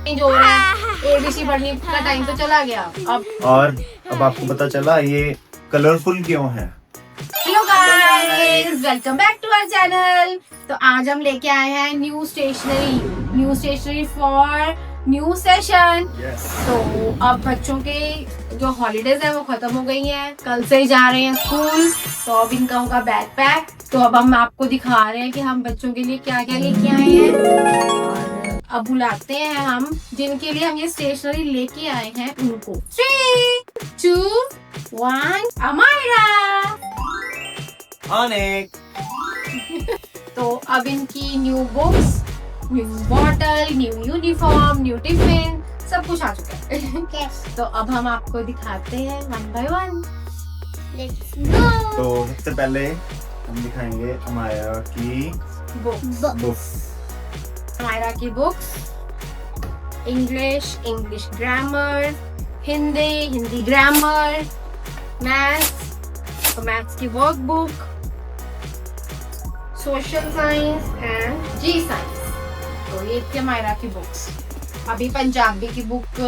Change हो रहा है, ABC पढ़ने का टाइम तो चला गया अब आपको पता चला ये कलरफुल क्यों है। Hello guys, welcome back to our channel. तो आज हम लेके आए हैं new stationery for new session. तो अब बच्चों के जो हॉलीडेज है वो खत्म हो गई हैं, कल से ही जा रहे हैं स्कूल। तो अब इनका होगा बैग पैक। तो अब हम आपको दिखा रहे हैं कि हम बच्चों के लिए क्या क्या लेके आए हैं। अब बुलाते हैं हम जिनके लिए हम ये स्टेशनरी लेके आए हैं उनको। 3, 2, 1 अमायरा। तो अब इनकी new books, new bottle, new uniform, new tiffin सब कुछ आ चुका है। तो अब हम आपको दिखाते हैं 1 by 1। Let's go। तो सबसे पहले हम दिखाएंगे अमायरा की बुक्स। अमायरा की books, English grammar, Hindi grammar, maths की workbook, social science and G science. तो ये थी अमायरा की बुक्स। अभी पंजाबी की बुक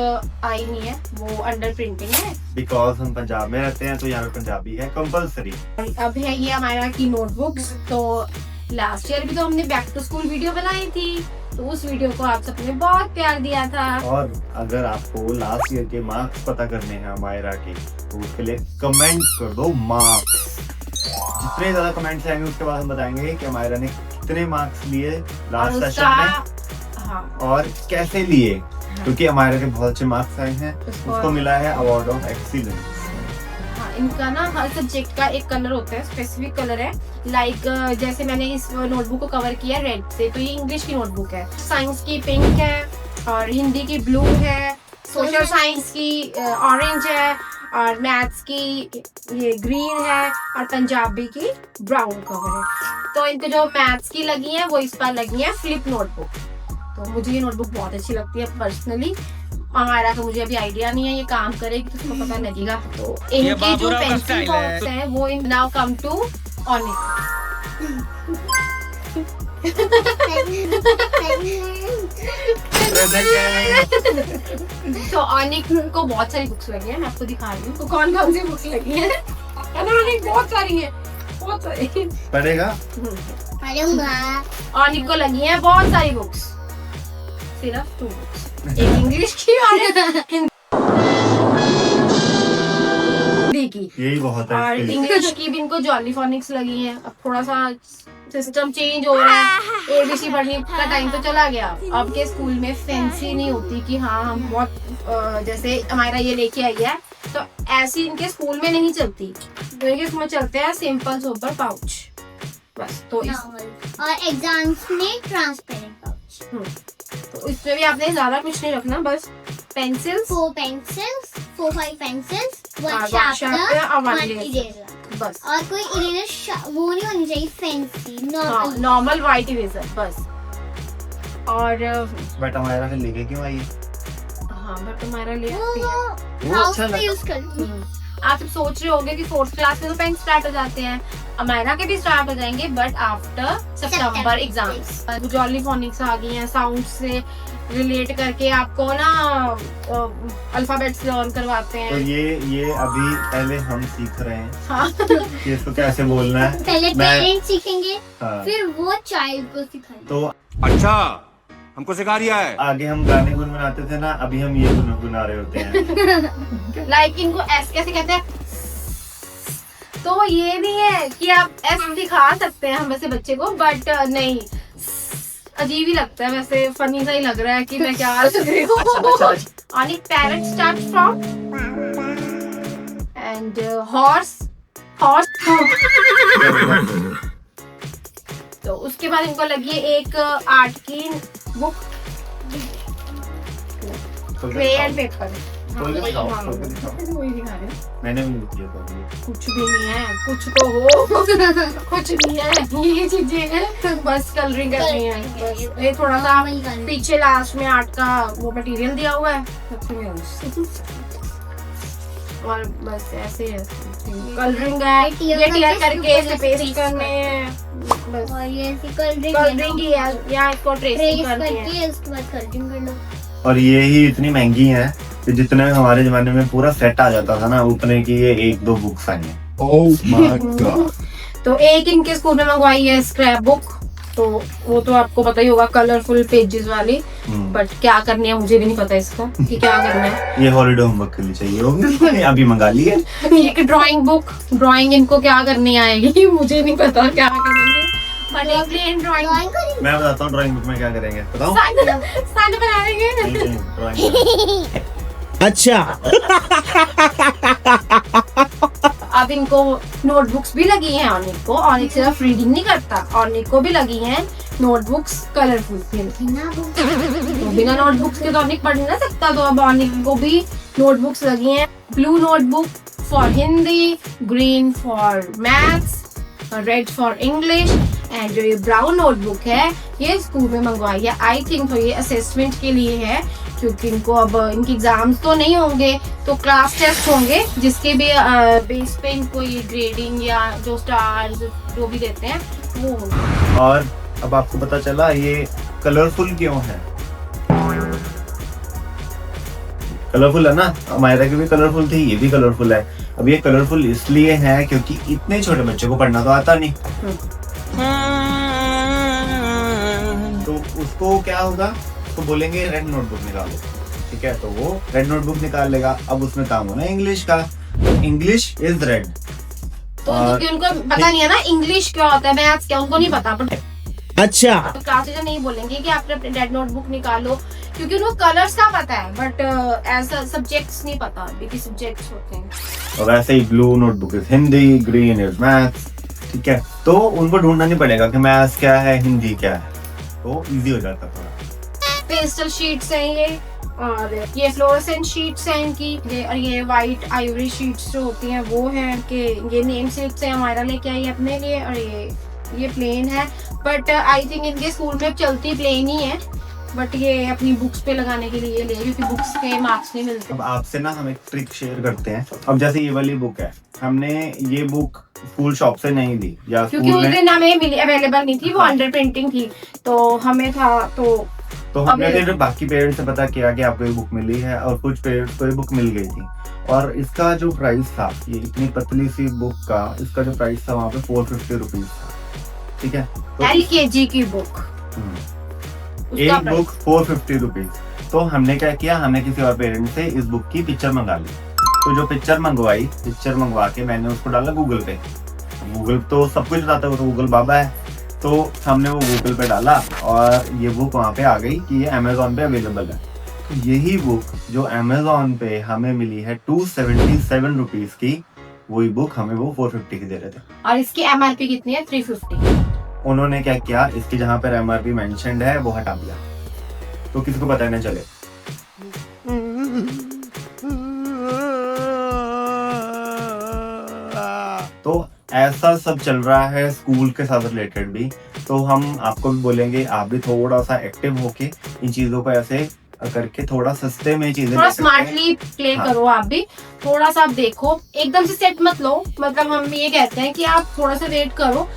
आई नहीं है, वो अंडर प्रिंटिंग है। बिकॉज हम पंजाब में रहते हैं तो यहाँ पे पंजाबी है कंपलसरी। अब है ये अमायरा की नोटबुक्स। तो लास्ट ईयर भी तो हमने बैक टू स्कूल वीडियो बनाई थी, तो उस वीडियो को आप सबने बहुत प्यार दिया था। और अगर आपको लास्ट ईयर के मार्क्स पता करने हैं अमायरा के, तो उसके लिए कमेंट कर दो मार्क्स। जितने ज्यादा कमेंट्स आएंगे उसके बाद हम बताएंगे कि अमायरा ने कितने मार्क्स लिए लास्ट सेशन में। हाँ। और कैसे लिए। क्योंकि अमायरा के बहुत अच्छे मार्क्स आए हैं, उसको मिला है अवार्ड ऑफ एक्सीलेंस। हाँ, इनका ना हर सब्जेक्ट का एक कलर होता है, स्पेसिफिक कलर है। लाइक जैसे मैंने इस नोटबुक को कवर किया रेड से, तो ये इंग्लिश की नोटबुक है। साइंस की पिंक है और हिंदी की ब्लू है, सोशल साइंस की ऑरेंज है और मैथ्स की ये ग्रीन है और पंजाबी की ब्राउन कवर है। तो इनको जो मैथ्स की लगी है वो इस बार लगी है फ्लिप नोटबुक। तो मुझे ये नोटबुक बहुत अच्छी लगती है पर्सनली। अमायरा का मुझे अभी आइडिया नहीं है ये काम करेगी तो उसको पता लगेगा। तो इनकी जो पेंसिल बॉक्स है वो इन नाउ कम टू ऑनिक। तो ऑनिक को बहुत सारी बुक्स लगी है, मैं आपको दिखा रही हूँ। तो कौन कौन सी बुक्स लगी है? ऑनिक बहुत सारी है, बहुत सारी पढ़ेगा। ऑनिक को लगी है बहुत सारी बुक्स, सिर्फ 2 बुक्स, एक इंग्लिश की और हिंदी की। यही बहुत है। और इंग्लिश की भी इनको जॉली फॉनिक्स लगी है। अब थोड़ा सा सिस्टम चेंज हो रहा है, ABC पढ़ने का टाइम तो चला गया। अब के स्कूल में फैंसी नहीं होती कि हाँ हम बहुत जैसे अमायरा ये लेके आई है, तो ऐसी इनके स्कूल में नहीं चलती। तो इनके स्कूल में चलते हैं सिंपल सोबर पाउच बस। तो और एग्जाम्स में ट्रांसपेरेंट पाउच। तो इसमें भी आपने ज्यादा कुछ नहीं रखना, बस pencils, 4 pencils, 4-5 pencils, 1 sharpener sharpener और 1 1 इरेजर इरेजर। बस। और कोई इरेजर वो नहीं होनी चाहिए fancy, normal normal white eraser बस। और बट अमायरा फिर लेके क्यों आई? हाँ बट तुम्हारा ले आती है। वो हाउस अच्छा पे लगा। यूज कर। आप सब सोच रहे होंगे कि 4th क्लास में तो पेन स्टार्ट हो जाते हैं, अमायरा के भी स्टार्ट हो जाएंगे बट आफ्टर सितंबर एग्जाम्स। जॉली फॉनिक्स आ गई हैं, साउंड से रिलेट करके आपको ना अल्फाबेट्स लर्न करवाते तो हैं। ये अभी पहले हम सीख रहे हैं हाँ। कि इसको कैसे बोलना है। पहले पेरेंट्स सीखेंगे, हाँ। फिर वो चाइल्ड को सिखाएंगे। तो अच्छा हमको सिखा रिया है। आगे हम गाने गुनगुनाते थे ना, अभी हम ये गुनगुना रहे होते हैं। लाइक इनको एस कैसे कहते हैं, तो ये भी है कि आप एस दिखा सकते हैं हम वैसे बच्चे को, बट नहीं, अजीब ही लगता है, वैसे फनी सा ही लग रहा है कि मैं क्या कर रही हूँ। ऑनिक parrot start from and horse. तो उसके बाद इनको लगी है एक आर्ट की बुक, क्रे एंड पेपर। खोल के दिखाओ, खोल के दिखाओ। वही दिखा रहे हैं। मैंने भी नहीं किया था। कुछ भी नहीं है, कुछ तो हो कुछ नहीं है, ये चीजें हैं, बस कलरिंग करनी है बस। ये थोड़ा सा पीछे लास्ट में आर्ट का वो मटेरियल दिया हुआ है और बस ऐसे है, कलरिंग है, ये टियर करके इसे पेस्ट करने हैं बस। और ये ऐसी कलरिंग कलरिंग ही है, या इसको ट्रेसिंग करनी है। करके उसके बाद कलरिंग कर लो। और ये ही इतनी महंगी है कि जितने में हमारे जमाने में पूरा सेट आ जाता था ना, उतने की ये 1-2 बुक्स आई हैं। Oh my God. तो एक इनके स्कूल में मंगवाई है स्क्रैप बुक, तो वो तो आपको पता ही होगा, कलरफुल पेजेस वाली। बट क्या करनी है मुझे भी नहीं पता इसका कि क्या करना है। ये हॉलीडे होमवर्क के लिए चाहिए होगी, अभी मंगा ली है। ये ड्राइंग बुक, ड्राइंग इनको क्या करनी आएगी मुझे नहीं पता क्या करेंगे, बट एक प्लेन ड्राइंग मैं बताता हूँ ड्राइंग बुक में क्या करेंगे, बताऊँ? सन बना देंगे। ड्राइंग अच्छा। अब इनको नोटबुक्स भी लगी हैं ऑनिक को। ऑनिक सिर्फ रीडिंग नहीं करता, ऑनिक को भी लगी हैं नोटबुक्स कलरफुल। तो बिना नोटबुक्स के तो ऑनिक पढ़ नहीं सकता, तो अब ऑनिक को भी नोटबुक्स लगी हैं। Blue notebook for Hindi, green for maths, red for English. And जो ये ब्राउन नोटबुक है ये स्कूल में मंगवाई है। आई थिंक तो ये असेसमेंट के लिए है, क्योंकि इनको अब इनके एग्जाम्स तो नहीं होंगे, तो क्लास टेस्ट होंगे जिसके भी बेस पे इनको ये ग्रेडिंग या जो स्टार्स जो भी देते हैं वो होंगे। और अब आपको पता चला ये कलरफुल क्यों है। कलरफुल है ना, हमारा की भी कलरफुल थी, ये भी कलरफुल है। अब ये कलरफुल इसलिए है क्योंकि इतने छोटे बच्चे को पढ़ना तो आता नहीं, तो उसको क्या होगा, तो बोलेंगे रेड नोटबुक निकालो, ठीक है, तो वो रेड नोटबुक निकाल लेगा। अब उसमें काम होना इंग्लिश का, इंग्लिश इज रेड। तो क्योंकि उनको पता नहीं है ना इंग्लिश क्या होता है, मैथ्स क्या, उनको नहीं पता। बट अच्छा। क्लास टीचर नहीं बोलेंगे कि आपने अपने रेड नोटबुक निकालो, क्योंकि उनको कलर्स का पता है, बट एज सब्जेक्ट्स नहीं पता अभी कि सब्जेक्ट्स होते हैं। और वैसे ही blue notebook is Hindi, green is maths, ठीक है, तो उनको ढूंढना नहीं पड़ेगा कि मैथ्स क्या है, हिंदी क्या है, तो इजी हो जाता थोड़ा। पेस्टल शीट्स हैं ये, और ये फ्लोरोसेंट शीट्स हैं इनकी, और ये वाइट आइवरी शीट्स जो होती हैं वो हैं कि ये नेम स्लिप्स हैं हमारा लेके आई अपने लिए, और ये प्लेन है। बट आई थिंक इनके स्कूल में चलती प्लेन ही है, बट ये अपनी बुक्स पे लगाने के लिए ले, क्योंकि बुक्स के मार्क्स नहीं मिलते। अब आपसे ना हम एक ट्रिक शेयर करते हैं। अब जैसे ये वाली बुक है, हमने ये बुक स्कूल शॉप से नहीं दी, या क्योंकि उस दिन हमें अवेलेबल नहीं थी, वो अंडर प्रिंटिंग थी, तो हमें था तो हमने फिर बाकी पेरेंट्स से पता किया कि आपको ये बुक मिली है, और कुछ पेरेंट्स को ये बुक मिल गई थी। और इसका जो प्राइस था, ये इतनी पतली सी बुक का, इसका जो प्राइस था वहाँ पे 450 रुपीज था, ठीक है, तो LKG की बुक, एक बुक 450 रुपीज। तो हमने क्या किया, हमने किसी और पेरेंट से इस बुक की पिक्चर मंगा ली। तो जो पिक्चर मंगवा के मैंने उसको डाला गूगल पे। गूगल तो सब कुछ बताता है, वो तो गूगल बाबा है। तो हमने वो गूगल पे डाला और ये बुक वहाँ पे आ गई कि ये अमेजोन पे अवेलेबल है। तो यही बुक जो अमेजोन पे हमें मिली है 277 रुपीज की, वही बुक हमें वो 450 की दे रहे थे। और इसकी MRP कितनी है? 350। उन्होंने क्या किया, इसकी जहाँ पर MRP मेंशन्ड है वो हटा दिया, तो किसी को पता नहीं चले। तो ऐसा सब चल रहा है स्कूल के साथ रिलेटेड भी। तो हम आपको भी बोलेंगे, आप भी थोड़ा सा एक्टिव होके इन चीजों को ऐसे करके थोड़ा सस्ते में चीजें थोड़ा स्मार्टली प्ले करो। आप भी थोड़ा सा आप देखो, एकदम से सेट मत लो। मतलब हम ये कहते हैं कि आप थोड़ा सा वेट करो।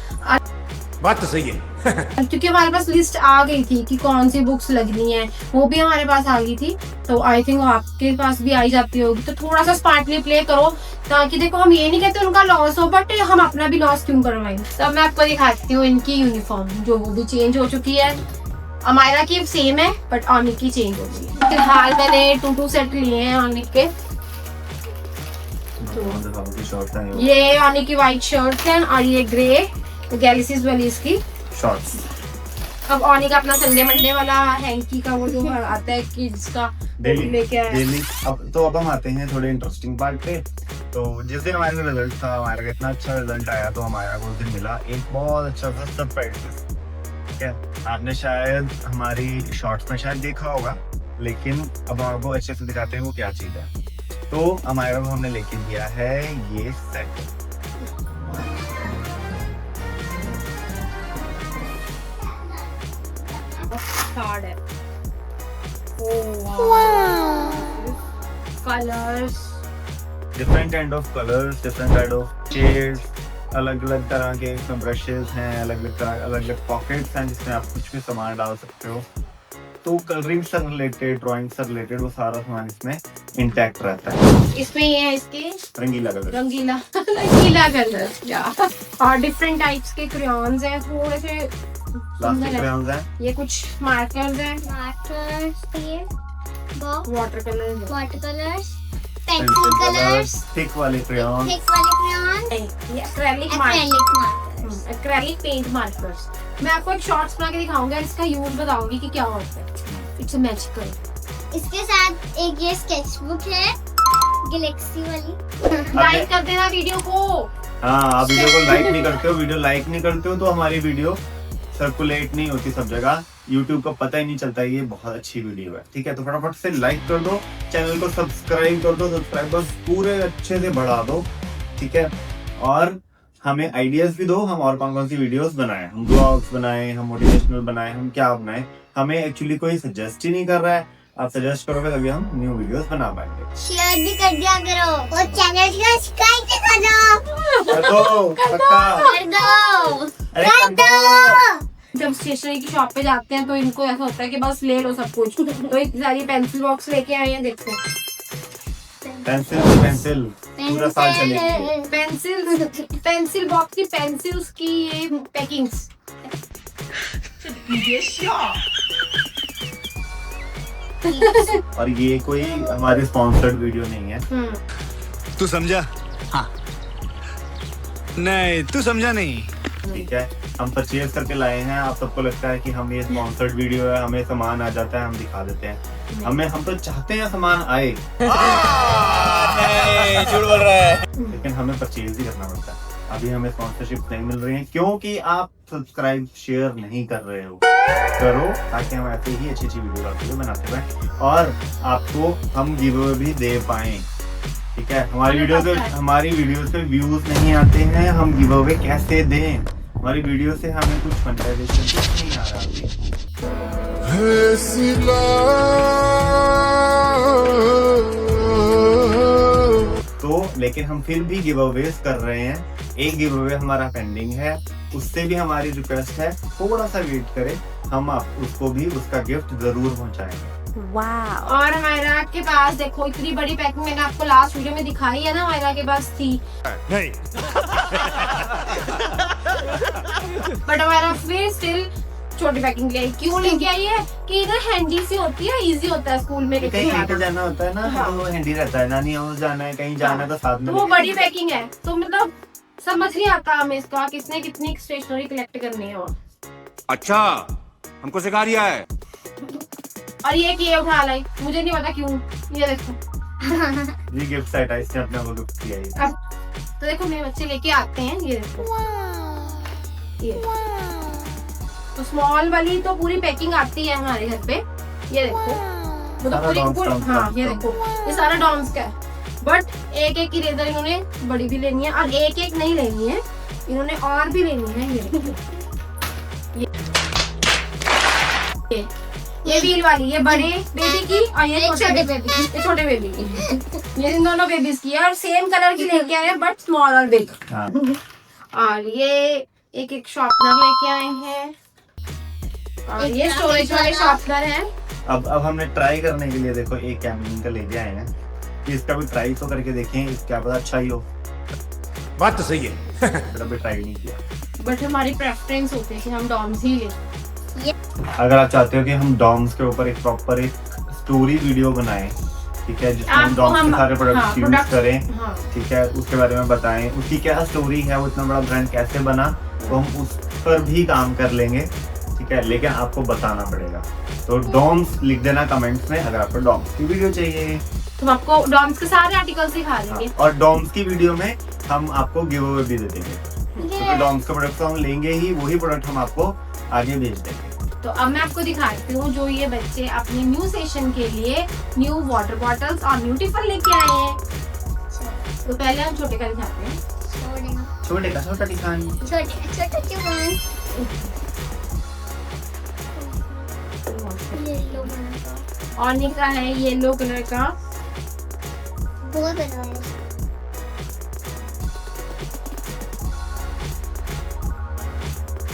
बात तो सही है। क्योंकि हमारे पास लिस्ट आ गई थी कि कौन सी बुक्स लगनी है, वो भी हमारे पास आ गई थी, तो आई थिंक आपके पास भी आई जाती होगी। तो थोड़ा सा स्मार्टली प्ले करो, ताकि देखो हम ये नहीं कहते उनका लॉस हो, बट हम अपना भी लॉस क्यों करवाएंगे। तो मैं आपको दिखाती हूँ इनकी यूनिफॉर्म, जो वो भी चेंज हो चुकी है। अमायरा की सेम है बट ऑनिक की चेंज हो गई है। फिलहाल मैंने 2 सेट लिए हैं ऑनिक के। तो ये ऑनिक की व्हाइट शर्ट है और ये ग्रे गैलेक्सीज वाली इसकी शॉर्ट्स। अब ऑनिक अपना संडे मंडे वाला हैंकी का वो जो आता है किड्स का लेके आया। डेली। अब हम आते हैं थोड़े इंटरेस्टिंग पार्ट पे। तो जिस दिन हमारे रिजल्ट था, हमारा इतना अच्छा रिजल्ट आया, तो हमारा उस दिन मिला एक बहुत अच्छा सा सरप्राइज। ठीक है, आपने शायद हमारी शॉर्ट्स में शायद देखा होगा, लेकिन अब आपको अच्छे से दिखाते हैं वो क्या चीज है। तो हमारा को हमने लेके दिया है ये सेट। कार्ड है। Colours, different kind of colours, different kind of shades, अलग अलग तरह के इसमें ब्रशेस हैं, अलग अलग पॉकेट्स हैं जिसमें आप कुछ भी सामान डाल सकते हो। तो कलरिंग से रिलेटेड, ड्राइंग से रिलेटेड वो सारा सामान इसमें इंटैक्ट रहता है। इसमें ये है इसके रंगीला कलर, रंगीला रंगीला कलर या और डिफरेंट टाइप्स के क्रेयॉन्स हैं, थोड़े से प्लास्टिक क्रेयॉन्स हैं, ये कुछ मार्कर्स हैं, मार्कर्स, ये water colour, pencil colours, thick वाले क्रेयॉन, थिक वाले क्रेयॉन, ये acrylic acrylic markers. Acrylic paint markers. मैं आपको एक शॉर्ट्स बना के दिखाऊंगा, इसका यूज बताऊंगी कि क्या होता है। It's magical. इसके साथ एक ये स्केचबुक है गैलेक्सी वाली। लाइक कर देना वीडियो को। हाँ, आप वीडियो को लाइक नहीं करते हो, वीडियो लाइक नहीं करते हो तो हमारी वीडियो सर्कुलेट नहीं होती सब जगह, YouTube को पता ही नहीं चलता ये बहुत अच्छी वीडियो है। ठीक है, तो फटाफट से लाइक कर दो, चैनल को सब्सक्राइब कर दो, सब्सक्राइबर्स पूरे अच्छे से बढ़ा दो। ठीक है, और हमें आइडियाज भी दो, हम और कौन कौन सी वीडियोस बनाएं, हम ब्लॉग्स बनाएं, हम मोटिवेशनल बनाएं, हम क्या बनाएं। हमें एक्चुअली कोई सजेस्ट ही नहीं कर रहा है, आप सजेस्ट करोगे तभी हम न्यू वीडियोस बना पाएंगे। शेयर भी कर दिया करो और चैनल को सब्सक्राइब भी कर दो। कर दो, पक्का। कर दो, अरे कर दो। जब स्टेशनरी की शॉप पे जाते हैं तो इनको ऐसा होता है कि बस ले लो सब कुछ। तो इतनी सारी पेंसिल बॉक्स लेके आए हैं, देखो पेंसिल पूरा साल चलेगी। पेंसिल बॉक्स की पेंसिल्स की ये पैकिंग्स। और ये कोई हमारी स्पॉन्सर्ड वीडियो नहीं है। तू समझा? हाँ। नहीं, तू समझा नहीं। ठीक है, हम परचेज करके लाए हैं। आप सबको लगता है कि हम ये स्पॉन्सर्ड वीडियो है, हमें सामान आ जाता है, हम दिखा देते हैं। हम तो चाहते हैं सामान आए, झूठ बोल रहा है। लेकिन हमें परचेज ही करना पड़ता है। अभी हमें स्पॉन्सरशिप नहीं मिल रही है क्योंकि आप सब्सक्राइब शेयर नहीं कर रहे हो। करो ताकि हम ऐसे ही अच्छी अच्छी वीडियो बनाते रहें और आपको हम गिव अवे भी दे पाएं। ठीक है, हमारी वीडियोस पे व्यूज नहीं आते हैं, हम गिव अवे कैसे दें? हमारी वीडियो से हमें कुछ मोनेटाइजेशन नहीं आ रहा अभी। तो लेकिन हम फिर भी गिव अवेज कर रहे हैं। एक गिव अवे हमारा पेंडिंग है, उससे भी हमारी रिक्वेस्ट है थोड़ा सा वेट करें, हम आप उसको भी उसका गिफ्ट जरूर पहुंचाएंगे। और हमारा के पास देखो इतनी बड़ी पैकिंग मैंने आपको लास्ट वीडियो में दिखाई है ना, हमारा के पास थी नहीं। बट हमारा फिर स्टिल छोटी पैकिंग ले क्यों लेके आई है कि ना हैंडी सी होती है, इजी होता है स्कूल में कहीं लेके जाना होता है ना। हाँ। तो वो हैंडी रहता है, नानी हाउस जाना है, कहीं जाना है तो साथ में। तो वो बड़ी पैकिंग है, तो मतलब समझ नहीं आता हमें इसका किसने कितनी स्टेशनरी कलेक्ट करनी है। और अच्छा, हमको सिखा रिया है। और ये उठा लाई, मुझे नहीं पता क्यों। ये देखो ये गिफ्ट सेट है, इसने अपने को गिफ्ट किया है। अब तो देखो मेरे बच्चे लेके आते हैं, ये देखो ये तो स्मॉल वाली तो पूरी पैकिंग आती है हमारे घर पे। ये देखो वो तो पूरी हाँ ये देखो ये सारा डॉम्स का है। बट एक एक की रेजर इन्होंने बड़ी भी लेनी है और एक एक नहीं लेनी है, इन्होंने और भी लेनी है। ये देखो ये व्हील वाली, ये बड़े बेबी की और ये छोटे बेबी की, ये छोटे बेबी की। ये इन दोनों बेबीज की है और सेम कलर की लेके आए हैं बट स्मॉल और बिग। और ये एक एक शॉर्पनर लेके आए हैं और ये स्टोरेज वाले शॉर्पनर हैं। अब हमने ट्राई करने के लिए देखो एक कैमलिन का लेके आए हैं कि इसका भी ट्राई तो करके देखें, इसका पता अच्छा ही हो। बात तो सही है। बट अभी ट्राई नहीं किया। बट हमारी प्रेफरेंस होती है कि हम डॉम्स ही लें। अगर आप चाहते हो कि हम डॉम्स के ऊपर एक प्रॉपर एक स्टोरी वीडियो बनाएं, ठीक है, जिसमें हम डॉम्स के सारे प्रोडक्ट्स यूज करें, ठीक है, उसके बारे में बताएं, उसकी क्या स्टोरी है, वो इतना बड़ा ब्रांड कैसे बना, तो हम उस पर भी काम कर लेंगे। ठीक है, लेकिन आपको बताना पड़ेगा। तो डॉम्स लिख देना कमेंट्स में अगर आपको डॉम्स की वीडियो चाहिए, तो हम आपको डॉम्स के सारे आर्टिकल्स दिखा देंगे। और डॉम्स की वीडियो में हम आपको गिव अवे भी दे देंगे। तो डॉम्स का प्रोडक्ट तो हम लेंगे ही, वही प्रोडक्ट हम आपको आगे भेज देंगे। तो अब मैं आपको दिखाती हूँ जो ये बच्चे अपने न्यू सेशन के लिए न्यू वाटर बॉटल्स और न्यूट्रीफल लेके आए हैं। तो पहले हम छोटे का दिखाते हैं। छोटे का छोटा दिखाएं। छोटा चुबान येलो कलर का और निकला है येलो कलर का। बहुत बड़ा है।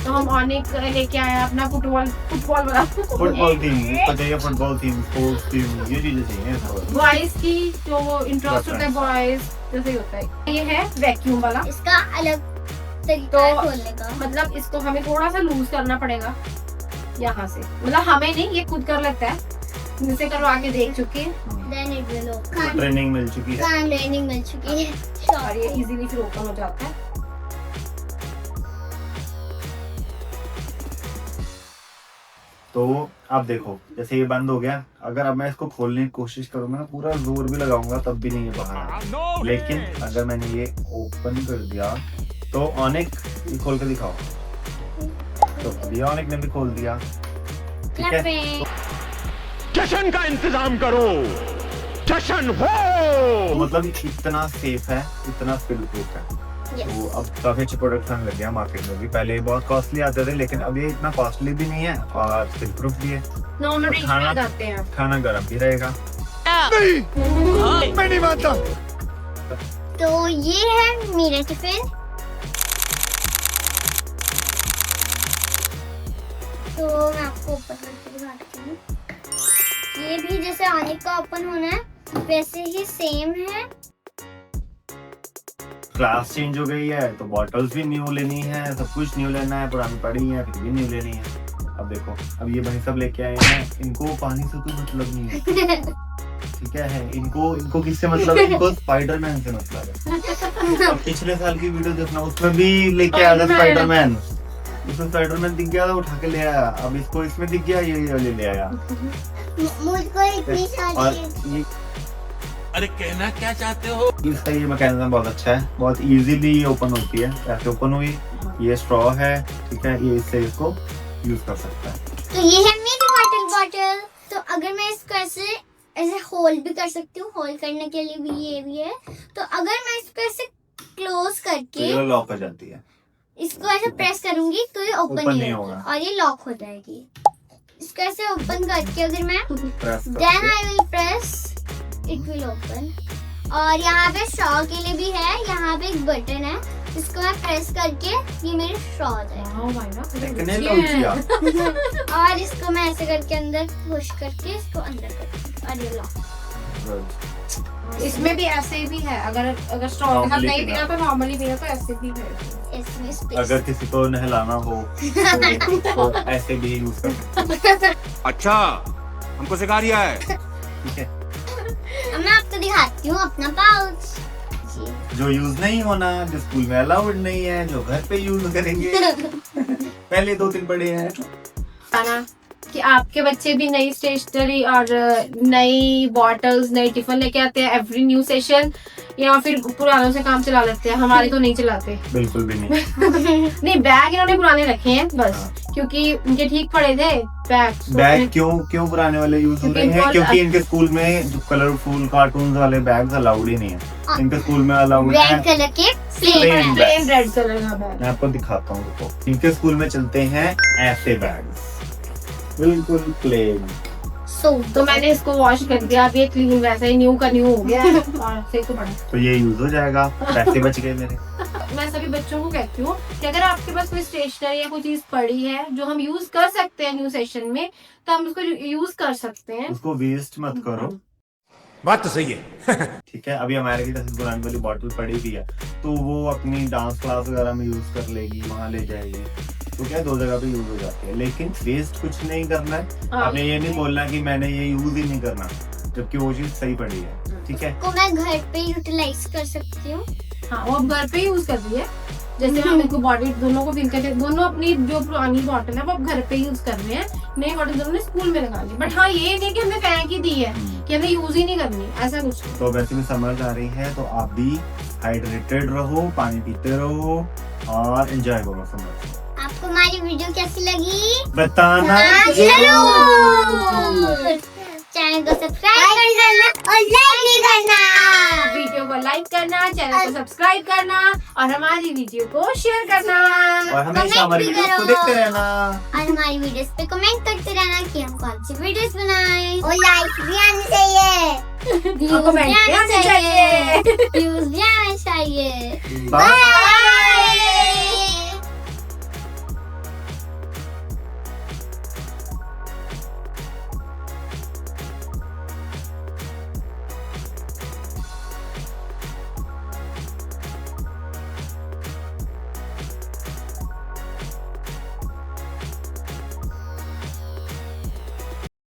तो हम ऑनिक लेके आए अपना फुटबॉल वाला फुटबॉल थीम, इसको चाहिए फुटबॉल थीम, स्पोर्ट्स थीम, ये चीजें चाहिए। बॉयज की जो इंटरेस्ट होता है बॉयज जैसे ही होता है। ये है वैक्यूम वाला, इसका अलग तरीका है खोलने का। मतलब इसको हमें थोड़ा सा लूज करना पड़ेगा यहाँ से, मतलब हमें नहीं, ये खुद कर लेता है, जिसे करवा के देख चुके हैं Then it will open. Training मिल चुकी है। ट्रेनिंग मिल चुकी है और ये इजीली फिर ओपन हो जाता है। तो आप देखो जैसे ये बंद हो गया, अगर अब मैं इसको खोलने की कोशिश करूंगा ना, पूरा जोर भी लगाऊंगा तब भी नहीं ये बाहर आएगा। लेकिन अगर मैंने ये ओपन कर दिया तो ऑनिक ये खोल के दिखाओ, तो ये ऑनिक ने भी खोल दिया, ठीक है। जश्न का इंतजाम करो, जश्न हो। तो मतलब ये इतना सेफ है, इतना स्पिल प्रूफ है। तो अब काफी अच्छे प्रोडक्ट आने लगे हैं मार्केट में भी। पहले ये बहुत कॉस्टली आते थे, लेकिन अब ये इतना कॉस्टली भी नहीं है और स्पिल प्रूफ भी है। नॉर्मल रेंज खाना- में आते हैं। खाना गर्म भी रहेगा। मैं नहीं मानता। तो ये है मेरा टिफिन। तो मैं आपको ओपन करके दिखाती हूँ। ये भी जैसे ऑनिक का ओपन होना है वैसे ही सेम है। क्लास चेंज हो गई है तो बॉटल्स भी न्यू लेनी है, सब कुछ न्यू लेना है, पुरानी पड़ी है फिर भी न्यू लेनी है। अब देखो, अब ये भाई सब लेके आए हैं, इनको पानी से कोई मतलब नहीं है, ठीक है। इनको किससे मतलब है? इनको स्पाइडरमैन से मतलब है। अब पिछले साल की वीडियो देखना, उसमें भी लेके आया था स्पाइडरमैन। उसमें स्पाइडरमैन दिख गया था, उठा के ले आया। अब इसको इसमें दिख गया, ये ले आया। मुझको इतनी और सारी ये अरे कहना क्या चाहते हो? इसका ये मैकेनिज्म बहुत अच्छा है, बहुत इजीली ओपन होती है। ऐसे ओपन हुई, ये स्ट्रॉ है, ठीक है, ये इससे इसको यूज कर सकता है। तो ये है मेरी बॉटल। तो अगर मैं इसको ऐसे होल्ड भी कर सकती हूँ, होल्ड करने के लिए भी ये भी है। तो अगर मैं इसको ऐसे क्लोज तो करके ये लॉक हो जाती है, इसको ऐसे प्रेस करूंगी तो ये ओपन नहीं होगा और ये लॉक हो जाएगी। इसको ऐसे ओपन करके अगर मैं press then I will press it will open. और यहाँ पे स्ट्रॉ के लिए भी है, यहाँ पे एक बटन है, इसको मैं प्रेस करके ये मेरी स्ट्रॉ हो जाएगी। और इसको मैं ऐसे करके अंदर पुश करके इसको अंदर करती और ये लॉक। इसमें भी ऐसे भी है, अगर स्ट्रॉ के साथ नहीं पीना तो नॉर्मली पीना तो ऐसे भी है। इसमें स्पेस अगर किसी को नहलाना हो तो ऐसे भी यूज कर सकते अच्छा, हमको सिखा रिया है। हैं, ठीक है। अब मैं आपको दिखाती हूँ अपना पाउच। जो यूज नहीं होना, जो स्कूल में अलाउड नहीं है, जो घर पे यूज करेंगे। पहले 2-3 बड़े हैं। बताना कि आपके बच्चे भी नई स्टेशनरी और नई बॉटल्स, नई टिफिन लेके आते हैं एवरी न्यू सेशन, या फिर पुरानों से काम चला लेते हैं। हमारे तो नहीं चलाते। बिल्कुल भी नहीं। नहीं, बैग इन्होंने पुराने रखे हैं बस, क्योंकि उनके ठीक पड़े थे बैग क्यों पुराने वाले यूज हो रहे हैं? क्योंकि इनके स्कूल में जो कलरफुल कार्टून वाले बैग्स अलाउड ही नहीं है। इनके स्कूल में अलाउड है रेड कलर के Plain प्लेन रेड कलर का बैग। मैं आपको दिखाता हूँ, रुको। इनके स्कूल में चलते हैं ऐसे बैग्स, बिल्कुल प्लेन। तो मैंने इसको वॉश कर दिया, अब ये क्लीन वैसे ही न्यू का न्यू हो गया है और सही तो बड़ा। तो ये यूज हो जाएगा, पैसे बच गए मेरे। मैं सभी बच्चों को कहती हूँ कि अगर आपके पास कोई स्टेशनरी या कोई चीज पड़ी है जो हम यूज कर सकते हैं न्यू सेशन में, तो हम उसको यूज कर सकते हैं। उसको वेस्ट मत करो, बात तो सही है। ठीक है। अभी हमारे की 10 पुरानी वाली बॉटल पड़ी भी है, तो वो अपनी डांस क्लास वगैरह में यूज कर लेगी, वहाँ ले जाएगी, तो क्या 2 जगह पे यूज हो जाती है। लेकिन वेस्ट कुछ नहीं करना है। आपने ये नहीं बोलना कि मैंने ये यूज ही नहीं करना, जबकि वो चीज सही पड़ी है, ठीक है। को मैं घर पे यूटिलाइज कर सकती हूँ। हाँ, वो अब घर पे यूज कर रही है। जैसे हम इनको बॉडी दोनों को फिल करके, दोनों अपनी जो पुरानी बॉटल है वो अब घर पे यूज कर रहे हैं, नई बॉटल दोनों ने स्कूल में लगा ली। बट हाँ, ये नहीं कि हमने फेंक ही दी है, कि हमें यूज ही नहीं करनी, ऐसा कुछ नहीं। तो वैसे भी समझ आ रही है, तो आप भी हाइड्रेटेड रहो, पानी पीते रहो और एंजॉय करो समर। आपको हमारी वीडियो कैसी लगी बताना जरूर। चैनल को सब्सक्राइब करना और लाइक भी करना। वीडियो को लाइक करना, चैनल को सब्सक्राइब करना और हमारी वीडियो को शेयर करना। और हमेशा हमारी वीडियोस को देखते रहना और हमारी वीडियोस पे कमेंट करते रहना कि हम कौन सी वीडियोस बनाएं। और लाइक भी आने चाहिए, व्यूज भी आने चाहिए, व्यूज भी आने चाहिए। बाय।